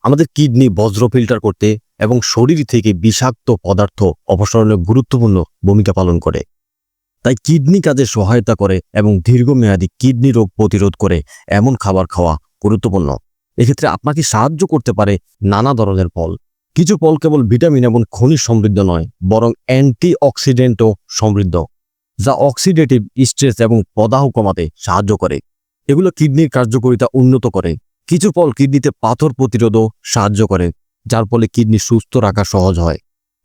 আমাদের কিডনি বজ্র ফিল্টার করতে এবং শরীর থেকে বিষাক্ত পদার্থ অপসারণে গুরুত্বপূর্ণ ভূমিকা পালন করে। তাই কিডনি কাজে সহায়তা করে এবং দীর্ঘমেয়াদী কিডনি রোগ প্রতিরোধ করে এমন খাবার খাওয়া গুরুত্বপূর্ণ। এক্ষেত্রে আপনাকে সাহায্য করতে পারে নানা ধরনের ফল। কিছু ফল কেবল ভিটামিন এবং খনিজ সমৃদ্ধ নয়, বরং অ্যান্টিঅক্সিডেন্টও সমৃদ্ধ, যা অক্সিডেটিভ স্ট্রেস এবং প্রদাহ কমাতে সাহায্য করে। এগুলো কিডনির কার্যকারিতা উন্নত করে। কিছু ফল কিডনিতে পাথর প্রতিরোধও সাহায্য করে, যার ফলে কিডনি সুস্থ রাখা সহজ হয়।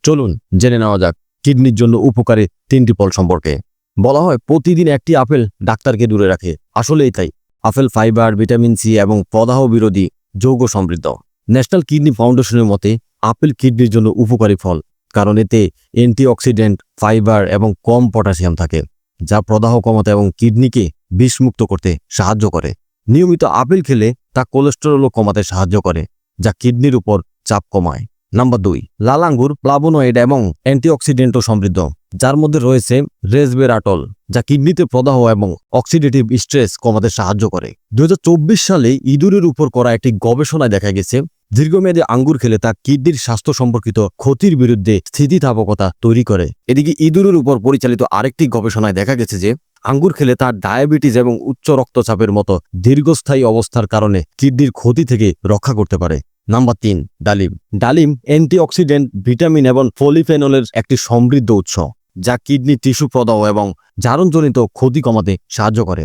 চলুন জেনে নেওয়া যাক কিডনির জন্য উপকারী 3টি ফল সম্পর্কে। বলা হয় প্রতিদিন একটি আপেল ডাক্তারকে দূরে রাখে। আসলেই তাই। আপেল ফাইবার, ভিটামিন সি এবং প্রদাহ বিরোধী যৌগ সমৃদ্ধ। ন্যাশনাল কিডনি ফাউন্ডেশনের মতে আপেল কিডনির জন্য উপকারী ফল, কারণ এতে অ্যান্টিঅক্সিডেন্ট, ফাইবার এবং কম পটাশিয়াম থাকে, যা প্রদাহ কমাতে এবং কিডনিকে বিষমুক্ত করতে সাহায্য করে। নিয়মিত আপেল খেলে তা কোলেস্টেরলও কমাতে সাহায্য করে, যা কিডনির উপর চাপ কমায়। নাম্বার 2, লাল আঙ্গুর ফ্লাভোনয়েড এবং অ্যান্টিঅক্সিডেন্টও সমৃদ্ধ, যার মধ্যে রয়েছে রেসভেরাটল, যা কিডনিতে প্রদাহ এবং অক্সিডেটিভ স্ট্রেস কমাতে সাহায্য করে। 2024 সালে ইঁদুরের উপর করা একটি গবেষণায় দেখা গেছে দীর্ঘমেয়াদী আঙ্গুর খেলে তা কিডনির স্বাস্থ্য সম্পর্কিত ক্ষতির বিরুদ্ধে স্থিতিস্থাপকতা তৈরি করে। এদিকে ইঁদুরের উপর পরিচালিত আরেকটি গবেষণায় দেখা গেছে যে আঙ্গুর খেলে তার ডায়াবেটিস এবং উচ্চ রক্তচাপের মতো দীর্ঘস্থায়ী অবস্থার কারণে কিডনির ক্ষতি থেকে রক্ষা করতে পারে। নাম্বার 3, ডালিম। ডালিম অ্যান্টিঅক্সিডেন্ট, ভিটামিন এবং পলিফেনলের একটি সমৃদ্ধ উৎস, যা কিডনি টিস্যু প্রদাহ এবং জারণজনিত ক্ষতি কমাতে সাহায্য করে।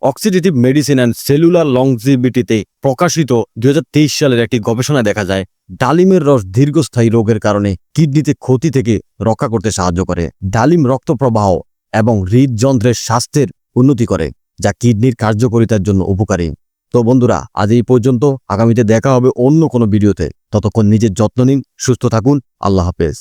অক্সিডেটিভ মেডিসিন অ্যান্ড সেলুলার লংজিভিটিতে প্রকাশিত 2023 সালের একটি গবেষণায় দেখা যায় ডালিমের রস দীর্ঘস্থায়ী রোগের কারণে কিডনিতে ক্ষতি থেকে রক্ষা করতে সাহায্য করে। ডালিম রক্ত প্রবাহ এবং হৃদযন্ত্রের স্বাস্থ্যের উন্নতি করে, যা কিডনির কার্যকারিতার জন্য উপকারী। তো বন্ধুরা, আজ এই পর্যন্ত। আগামীতে দেখা হবে অন্য কোনো ভিডিওতে। ততক্ষণ নিজের যত্ন নিন, সুস্থ থাকুন। আল্লাহ হাফেজ।